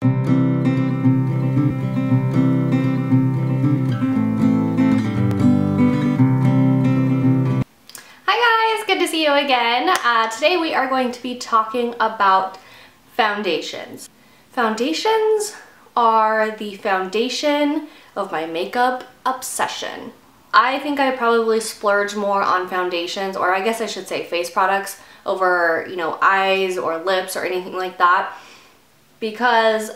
Good to see you again. Today we are going to be talking about foundations. Foundations are the foundation of my makeup obsession. I think I probably splurge more on foundations, or I guess I should say face products, over, you know, eyes or lips or anything like that, because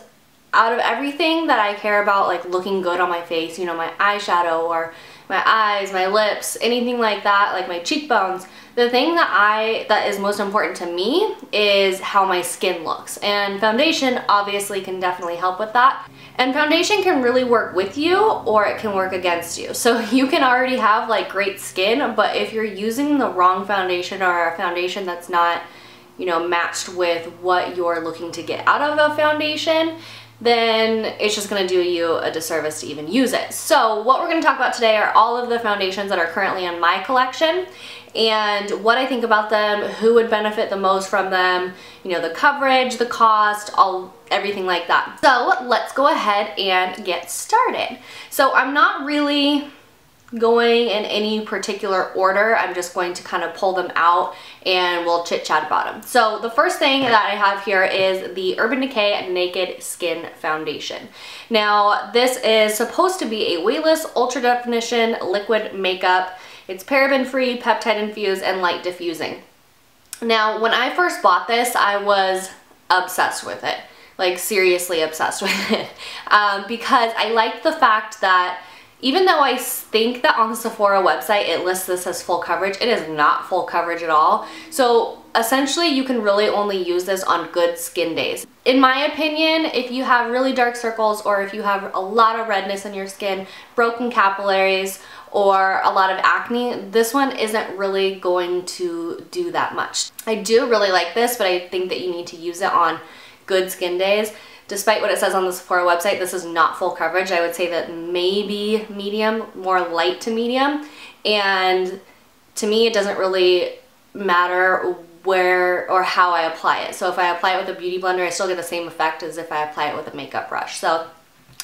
out of everything that I care about, like looking good on my face, you know, my eyeshadow or my eyes, my lips, anything like that, like my cheekbones, the thing that is most important to me is how my skin looks. And foundation obviously can definitely help with that. And foundation can really work with you or it can work against you. So you can already have like great skin, but if you're using the wrong foundation or a foundation that's not, you know, matched with what you're looking to get out of a foundation, then it's just going to do you a disservice to even use it. So what we're going to talk about today are all of the foundations that are currently in my collection and what I think about them, who would benefit the most from them, you know, the coverage, the cost, everything like that. So let's go ahead and get started. So I'm not really going in any particular order. I'm just going to kind of pull them out and we'll chit chat about them. So the first thing that I have here is the Urban Decay Naked Skin Foundation. Now this is supposed to be a weightless ultra definition liquid makeup. It's paraben free, peptide infused, and light diffusing. Now when I first bought this, I was obsessed with it, like seriously obsessed with it, because I liked the fact that even though I think that on the Sephora website it lists this as full coverage, it is not full coverage at all. So essentially you can really only use this on good skin days. In my opinion, if you have really dark circles or if you have a lot of redness in your skin, broken capillaries, or a lot of acne, this one isn't really going to do that much. I do really like this, but I think that you need to use it on good skin days. Despite what it says on the Sephora website, this is not full coverage. I would say that maybe medium, more light to medium. And to me, it doesn't really matter where or how I apply it. So if I apply it with a beauty blender, I still get the same effect as if I apply it with a makeup brush. So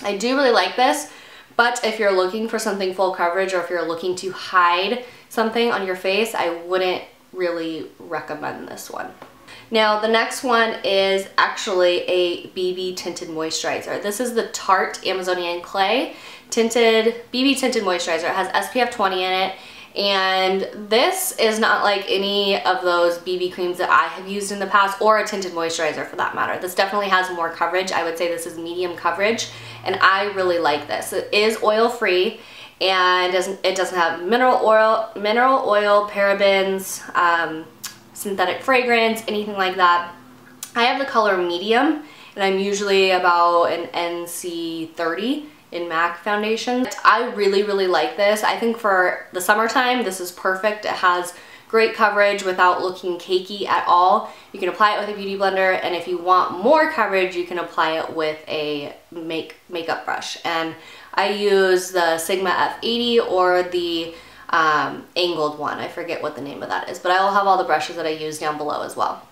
I do really like this, but if you're looking for something full coverage or if you're looking to hide something on your face, I wouldn't really recommend this one. Now the next one is actually a BB Tinted Moisturizer. This is the Tarte Amazonian Clay Tinted BB Tinted Moisturizer. It has SPF 20 in it, and this is not like any of those BB creams that I have used in the past, or a tinted moisturizer for that matter. This definitely has more coverage. I would say this is medium coverage, and I really like this. It is oil free, and it doesn't have mineral oil, parabens, synthetic fragrance, anything like that. I have the color medium, and I'm usually about an NC 30 in MAC foundation. I really, really like this. I think for the summertime, this is perfect. It has great coverage without looking cakey at all. You can apply it with a beauty blender, and if you want more coverage, you can apply it with a makeup brush. And I use the Sigma F80 or the angled one. I forget what the name of that is, but I will have all the brushes that I use down below as well.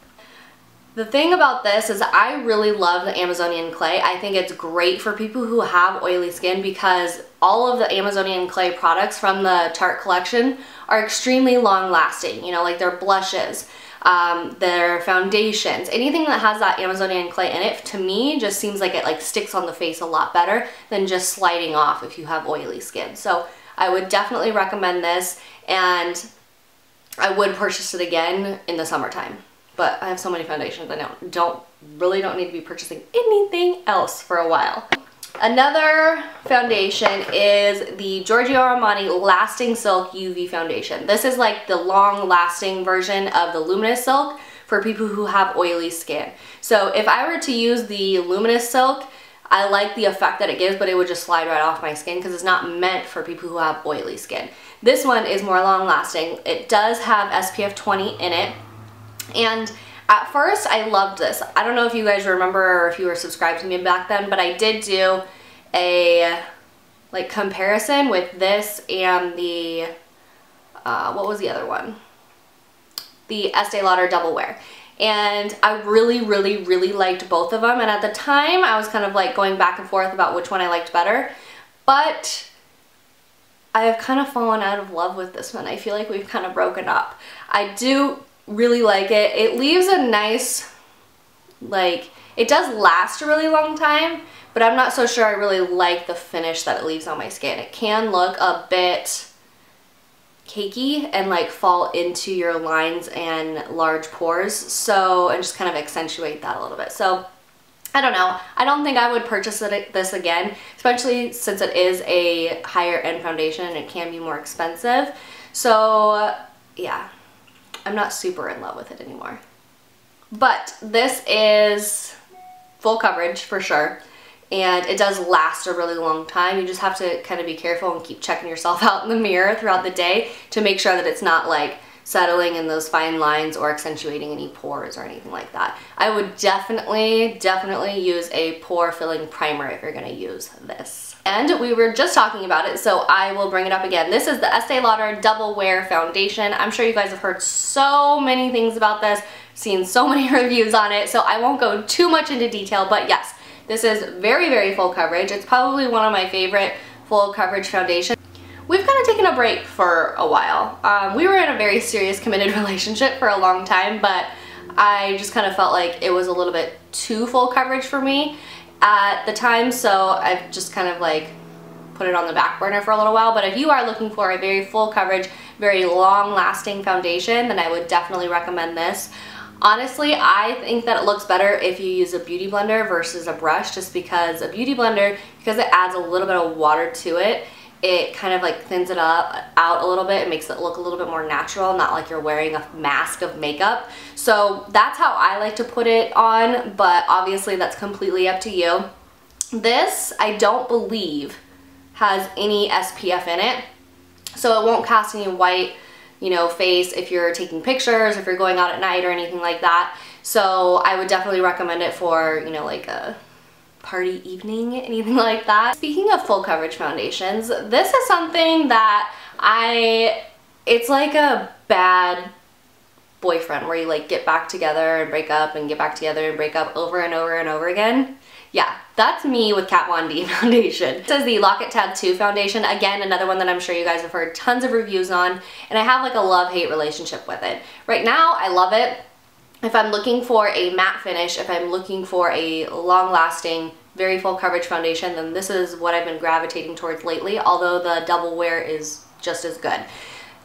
The thing about this is I really love the Amazonian Clay. I think it's great for people who have oily skin because all of the Amazonian Clay products from the Tarte collection are extremely long lasting. You know, like their blushes, their foundations, anything that has that Amazonian Clay in it, to me just seems like it like sticks on the face a lot better than just sliding off if you have oily skin. So I would definitely recommend this, and I would purchase it again in the summertime. But I have so many foundations, I really don't need to be purchasing anything else for a while. Another foundation is the Giorgio Armani Lasting Silk UV Foundation. This is like the long-lasting version of the Luminous Silk for people who have oily skin. So if I were to use the Luminous Silk, I like the effect that it gives, but it would just slide right off my skin because it's not meant for people who have oily skin. This one is more long-lasting. It does have SPF 20 in it. And at first I loved this. I don't know if you guys remember or if you were subscribed to me back then, but I did do a like comparison with this and the what was the other one? The Estee Lauder Double Wear. and I really, really, really liked both of them. And at the time, I was kind of like going back and forth about which one I liked better, but I have kind of fallen out of love with this one. I feel like we've kind of broken up. I do really like it. It leaves a nice, like, it does last a really long time, but I'm not so sure I really like the finish that it leaves on my skin. It can look a bit cakey and like fall into your lines and large pores, so, and just kind of accentuate that a little bit. So I don't know. I don't think I would purchase this again, especially since it is a higher end foundation and it can be more expensive. So yeah, I'm not super in love with it anymore. But this is full coverage for sure, and it does last a really long time. You just have to kind of be careful and keep checking yourself out in the mirror throughout the day to make sure that it's not like settling in those fine lines or accentuating any pores or anything like that. I would definitely use a pore filling primer if you're gonna use this. And we were just talking about it, so I will bring it up again. This is the Estee Lauder Double Wear Foundation. I'm sure you guys have heard so many things about this, seen so many reviews on it, so I won't go too much into detail, but yes, this is very, very full coverage. It's probably one of my favorite full coverage foundations. We've kind of taken a break for a while. We were in a very serious committed relationship for a long time, but I just kind of felt like it was a little bit too full coverage for me at the time, so I've just kind of like put it on the back burner for a little while. But if you are looking for a very full coverage, very long lasting foundation, then I would definitely recommend this. Honestly, I think that it looks better if you use a beauty blender versus a brush, just because a beauty blender, because it adds a little bit of water to it, it kind of like thins it out a little bit. It makes it look a little bit more natural, not like you're wearing a mask of makeup. So that's how I like to put it on, but obviously that's completely up to you. This, I don't believe, has any SPF in it, so it won't cast any white, you know, face if you're taking pictures, if you're going out at night or anything like that. So I would definitely recommend it for, you know, like a party evening, anything like that. Speaking of full coverage foundations, this is something that it's like a bad boyfriend where you like get back together and break up and get back together and break up over and over and over again. Yeah, that's me with Kat Von D foundation. This is the Lock It Tattoo foundation. Again, another one that I'm sure you guys have heard tons of reviews on, and I have like a love-hate relationship with it. Right now, I love it. If I'm looking for a matte finish, if I'm looking for a long-lasting, very full coverage foundation, then this is what I've been gravitating towards lately, although the double wear is just as good.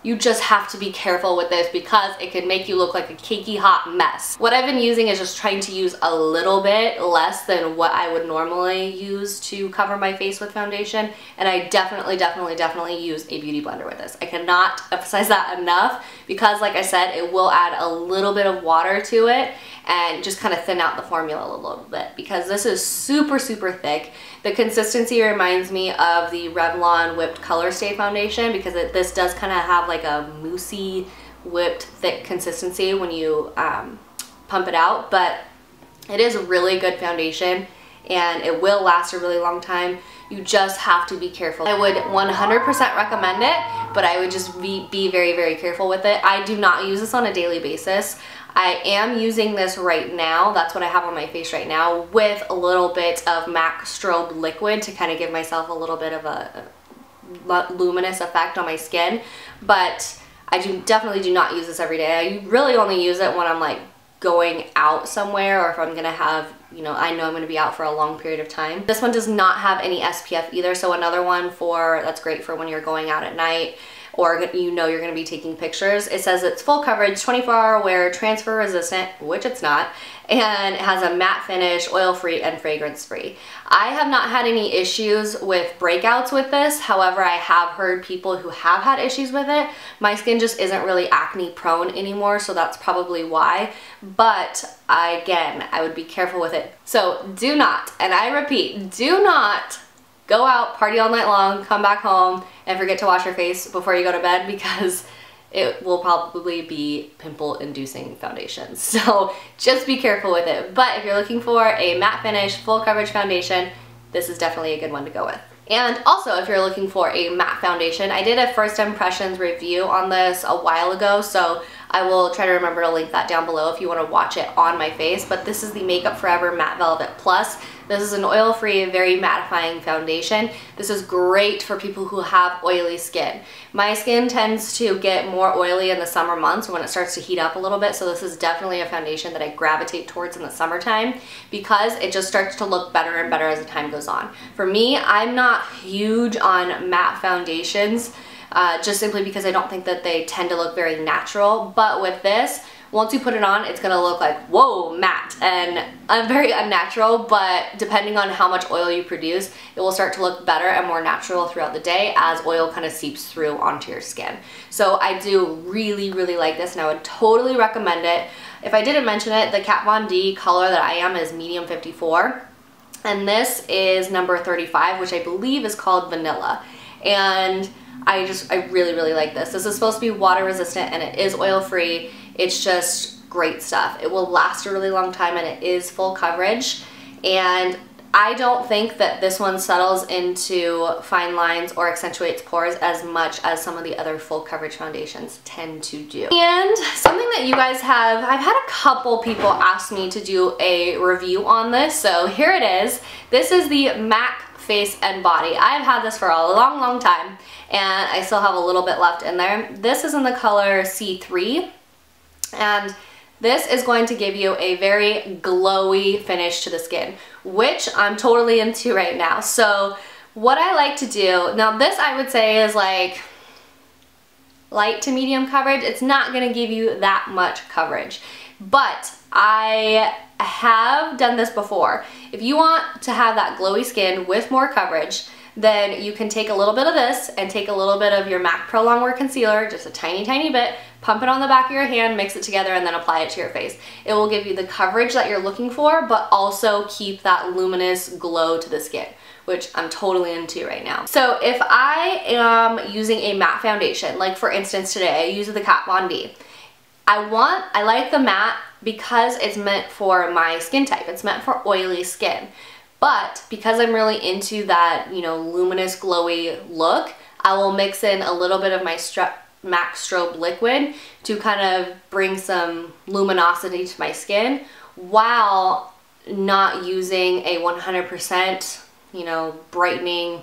You just have to be careful with this because it can make you look like a cakey hot mess. What I've been using is just trying to use a little bit less than what I would normally use to cover my face with foundation, and I definitely use a beauty blender with this. I cannot emphasize that enough because, like I said, it will add a little bit of water to it and just kind of thin out the formula a little bit because this is super, super thick. The consistency reminds me of the Revlon Whipped Color Stay foundation because this does kind of have like a moussey, whipped, thick consistency when you pump it out, but it is a really good foundation and it will last a really long time. You just have to be careful. I would 100% recommend it, but I would just be very, very careful with it. I do not use this on a daily basis. I am using this right now, that's what I have on my face right now, with a little bit of MAC Strobe liquid to kind of give myself a little bit of a luminous effect on my skin, but I definitely do not use this every day. I really only use it when I'm like going out somewhere or if I'm gonna have, you know, I know I'm gonna be out for a long period of time. This one does not have any SPF either, so another one that's great for when you're going out at night or you know you're going to be taking pictures. It says it's full coverage, 24-hour wear, transfer resistant, which it's not, and it has a matte finish, oil-free, and fragrance-free. I have not had any issues with breakouts with this. However, I have heard people who have had issues with it. My skin just isn't really acne prone anymore, so that's probably why. But again, I would be careful with it. So do not, and I repeat, do not go out, party all night long, come back home, and forget to wash your face before you go to bed because it will probably be pimple-inducing foundation. So just be careful with it. But if you're looking for a matte finish, full coverage foundation, this is definitely a good one to go with. And also, if you're looking for a matte foundation, I did a first impressions review on this a while ago, so I will try to remember to link that down below if you want to watch it on my face, but this is the Makeup Forever Matte Velvet Plus. This is an oil-free, very mattifying foundation. This is great for people who have oily skin. My skin tends to get more oily in the summer months when it starts to heat up a little bit, so this is definitely a foundation that I gravitate towards in the summertime because it just starts to look better and better as the time goes on. For me, I'm not huge on matte foundations, just simply because I don't think that they tend to look very natural, but with this, once you put it on, it's gonna look like, whoa, matte, and very unnatural, but depending on how much oil you produce, it will start to look better and more natural throughout the day as oil kind of seeps through onto your skin. So I do really, really like this, and I would totally recommend it. If I didn't mention it, the Kat Von D color that I am is medium 54, and this is number 35, which I believe is called Vanilla. And I really, really like this. This is supposed to be water resistant and it is oil free. It's just great stuff. It will last a really long time and it is full coverage. And I don't think that this one settles into fine lines or accentuates pores as much as some of the other full coverage foundations tend to do. And something that you guys have, I've had a couple people ask me to do a review on this, so here it is. This is the MAC Face and Body. I've had this for a long, long time, and I still have a little bit left in there. This is in the color C3, and this is going to give you a very glowy finish to the skin, which I'm totally into right now. So what I like to do, now this I would say is like light to medium coverage. It's not going to give you that much coverage, but I have done this before. If you want to have that glowy skin with more coverage, then you can take a little bit of this and take a little bit of your MAC Pro Longwear Concealer, just a tiny, tiny bit, pump it on the back of your hand, mix it together, and then apply it to your face. It will give you the coverage that you're looking for, but also keep that luminous glow to the skin, which I'm totally into right now. So if I am using a matte foundation, like for instance today, I use the Kat Von D. I like the matte because it's meant for my skin type. It's meant for oily skin. But because I'm really into that, you know, luminous, glowy look, I will mix in a little bit of my MAC Strobe liquid to kind of bring some luminosity to my skin while not using a 100%, you know, brightening,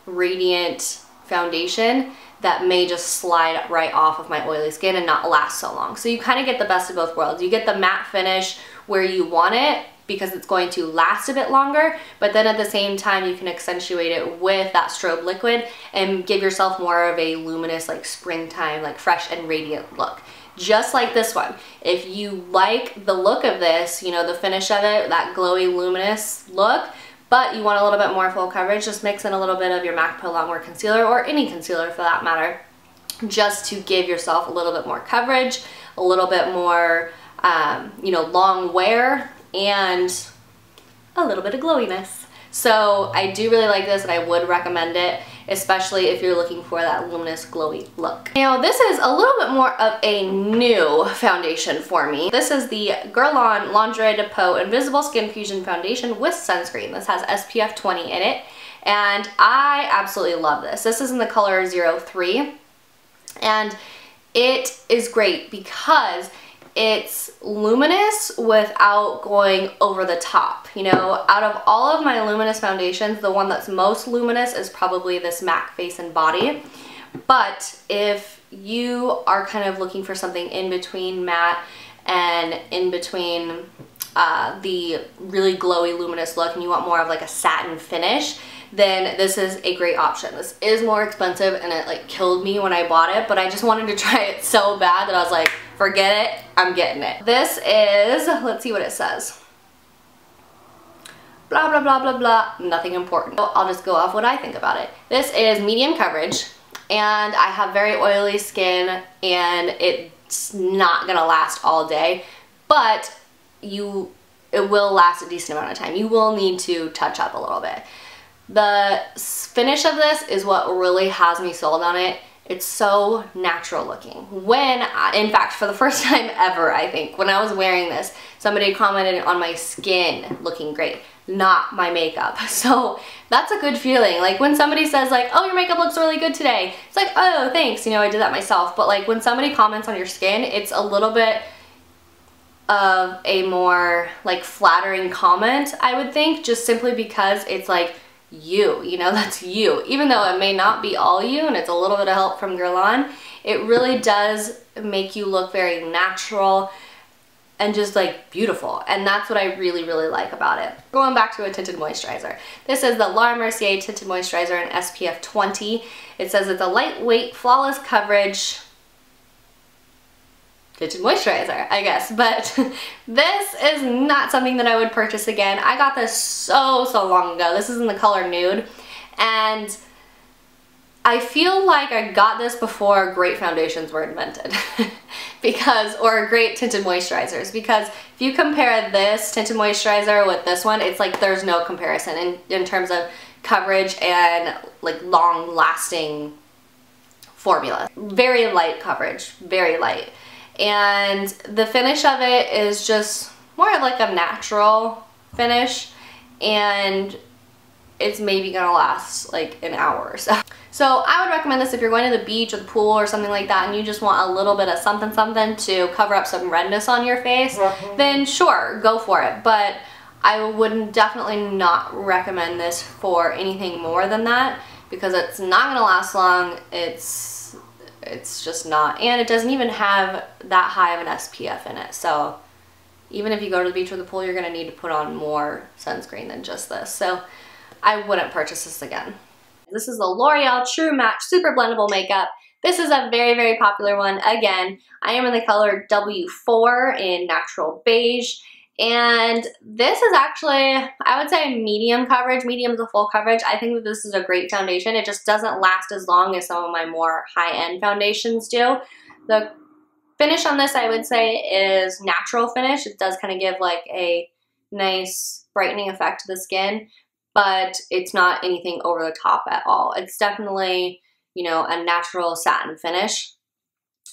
radiant foundation that may just slide right off of my oily skin and not last so long. So you kind of get the best of both worlds. You get the matte finish where you want it because it's going to last a bit longer, but then at the same time you can accentuate it with that strobe liquid and give yourself more of a luminous, like springtime, like fresh and radiant look. Just like this one. If you like the look of this, you know, the finish of it, that glowy, luminous look, but you want a little bit more full coverage, just mix in a little bit of your MAC Pro Longwear Concealer, or any concealer for that matter, just to give yourself a little bit more coverage, a little bit more, you know, long wear, and a little bit of glowiness. So I do really like this and I would recommend it, especially if you're looking for that luminous, glowy look. Now this is a little bit more of a new foundation for me. This is the Guerlain Lingerie de Peau Invisible Skin Fusion Foundation with sunscreen. This has SPF 20 in it, and I absolutely love this. This is in the color 03, and it is great because it's luminous without going over the top. You know, out of all of my luminous foundations, the one that's most luminous is probably this MAC Face and Body. But if you are kind of looking for something in between matte and in between the really glowy luminous look, and you want more of like a satin finish, then this is a great option. This is more expensive and it like killed me when I bought it, but I just wanted to try it so bad that I was like, forget it, I'm getting it. This is, let's see what it says. Blah, blah, blah, blah, blah, nothing important. I'll just go off what I think about it. This is medium coverage, and I have very oily skin, and it's not gonna last all day, but it will last a decent amount of time. You will need to touch up a little bit. The finish of this is what really has me sold on it. It's so natural looking. In fact, for the first time ever, I think, when I was wearing this, somebody commented on my skin looking great. not my makeup. So that's a good feeling. Like when somebody says like, oh, your makeup looks really good today, it's like, oh, thanks, you know, I did that myself. But like when somebody comments on your skin, it's a little bit of a more like flattering comment, I would think, just simply because it's like you know, that's you. Even though it may not be all you and it's a little bit of help from Guerlain, it really does make you look very natural and just like beautiful. And that's what I really, really like about it. Going back to a tinted moisturizer. This is the Lauder Mercier Tinted Moisturizer in SPF 20. It says it's a lightweight, flawless coverage tinted moisturizer, I guess, but this is not something that I would purchase again. I got this so long ago. This is in the color Nude, and I feel like I got this before great foundations were invented or great tinted moisturizers, because if you compare this tinted moisturizer with this one, it's like there's no comparison in terms of coverage and like long lasting formula. Very light coverage, very light. And the finish of it is just more of like a natural finish, and it's maybe gonna last like an hour or so. So I would recommend this if you're going to the beach or the pool or something like that and you just want a little bit of something to cover up some redness on your face, then sure, go for it. But I would definitely not recommend this for anything more than that, because it's not gonna last long. It's just not, and it doesn't even have that high of an SPF in it. So even if you go to the beach or the pool, you're gonna need to put on more sunscreen than just this. So I wouldn't purchase this again. This is the L'Oreal True Match Super Blendable Makeup. This is a very, very popular one. Again, I am in the color W4 in Natural Beige. And this is actually, I would say, medium coverage, medium to full coverage. I think that this is a great foundation. It just doesn't last as long as some of my more high-end foundations do. The finish on this, I would say, is natural finish. It does kind of give like a nice brightening effect to the skin, but it's not anything over the top at all. It's definitely, you know, a natural satin finish.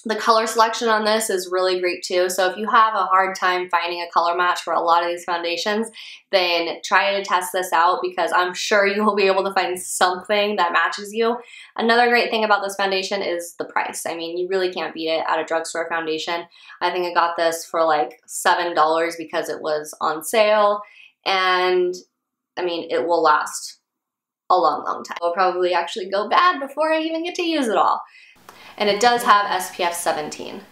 The color selection on this is really great too. So if you have a hard time finding a color match for a lot of these foundations, then try to test this out, because I'm sure you will be able to find something that matches you. Another great thing about this foundation is the price. I mean, you really can't beat it at a drugstore foundation. I think I got this for like $7 because it was on sale, and I mean, it will last a long, long time. It will probably actually go bad before I even get to use it all. And it does have SPF 17.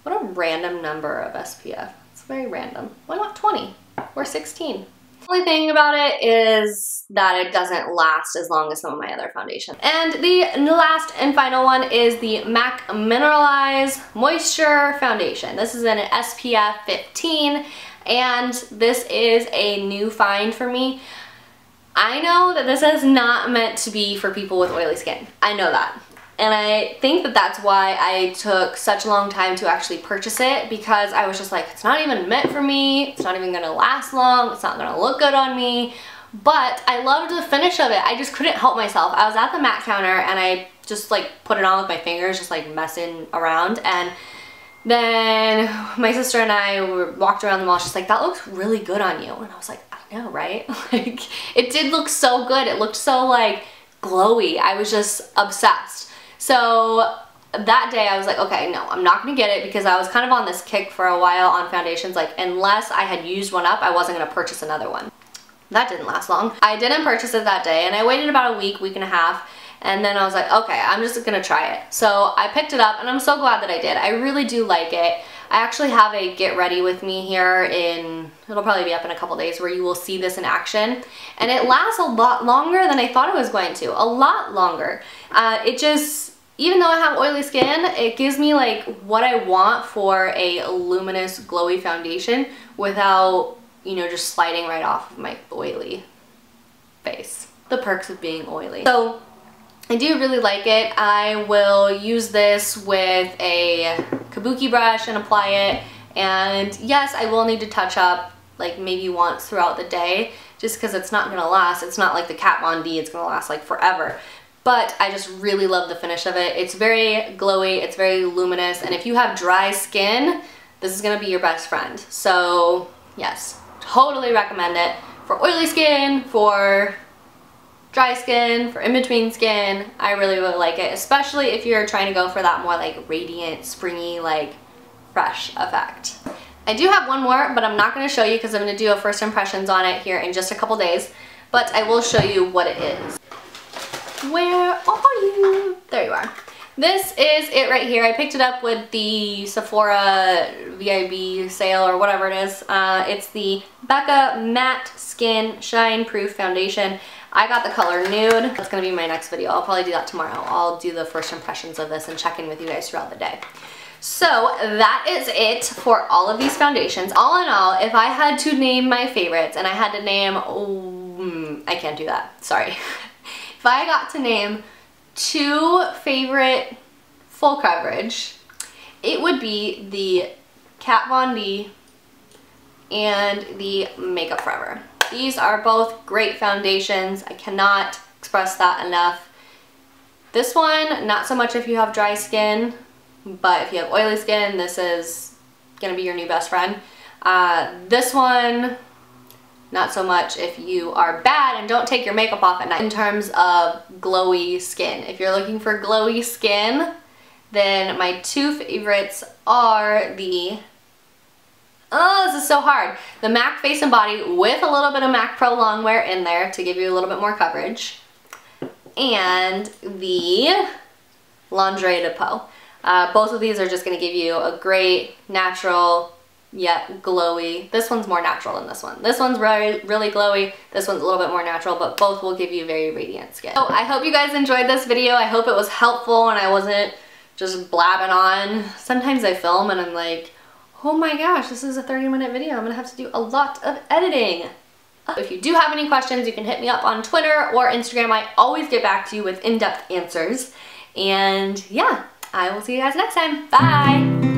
What a random number of SPF. It's very random. Why not 20 or 16? The only thing about it is that it doesn't last as long as some of my other foundations. And the last and final one is the MAC Mineralize Moisture Foundation. This is an SPF 15, and this is a new find for me. I know that this is not meant to be for people with oily skin. I know that. And I think that that's why I took such a long time to actually purchase it, because I was just like, it's not even meant for me. It's not even gonna last long. It's not gonna look good on me. But I loved the finish of it. I just couldn't help myself. I was at the MAC counter and I just like put it on with my fingers, just like messing around. And then my sister and I walked around the mall. She's like, that looks really good on you. And I was like, I know, right? Like, it did look so good. It looked so like glowy. I was just obsessed. So that day I was like, okay, no, I'm not gonna get it, because I was kind of on this kick for a while on foundations. Like, unless I had used one up, I wasn't gonna purchase another one. That didn't last long. I didn't purchase it that day, and I waited about a week and a half, and then I was like, okay, I'm just gonna try it. So I picked it up, and I'm so glad that I did. I really do like it. I actually have a get ready with me here it'll probably be up in a couple days, where you will see this in action. And it lasts a lot longer than I thought it was going to. A lot longer. It just, even though I have oily skin, it gives me like what I want for a luminous, glowy foundation without, you know, just sliding right off of my oily face. The perks of being oily. So I do really like it. I will use this with a kabuki brush and apply it. And yes, I will need to touch up like maybe once throughout the day, just because it's not gonna last. It's not like the Kat Von D, it's gonna last like forever. But I just really love the finish of it. It's very glowy, it's very luminous, and if you have dry skin, this is gonna be your best friend. So yes, totally recommend it. for oily skin, for dry skin, for in-between skin. I really, really like it, especially if you're trying to go for that more like radiant, springy, like fresh effect. I do have one more, but I'm not going to show you because I'm going to do a first impressions on it here in just a couple days, but I will show you what it is. Where are you? There you are. This is it right here. I picked it up with the Sephora VIB sale or whatever it is. It's the Becca Matte Skin Shine Proof Foundation. I got the color Nude. That's going to be my next video. I'll probably do that tomorrow. I'll do the first impressions of this and check in with you guys throughout the day. So that is it for all of these foundations. All in all, if I had to name my favorites, and I had to name, I can't do that, sorry. If I got to name 2 favorite full coverage, it would be the Kat Von D and the Makeup Forever. These are both great foundations. I cannot express that enough. This one, not so much if you have dry skin, but if you have oily skin, this is gonna be your new best friend. This one, not so much if you are bad and don't take your makeup off at night. In terms of glowy skin, if you're looking for glowy skin, then my 2 favorites are the, oh, this is so hard, the MAC Face and Body with a little bit of MAC Pro Longwear in there to give you a little bit more coverage, and the Lingerie de Peau. Both of these are just going to give you a great natural yet glowy. This one's more natural than this one. This one's really glowy. This one's a little bit more natural, but both will give you very radiant skin. So I hope you guys enjoyed this video. I hope it was helpful and I wasn't just blabbing on. Sometimes I film and I'm like, oh my gosh, this is a 30-minute video. I'm gonna have to do a lot of editing. If you do have any questions, you can hit me up on Twitter or Instagram. I always get back to you with in-depth answers. And yeah, I will see you guys next time. Bye!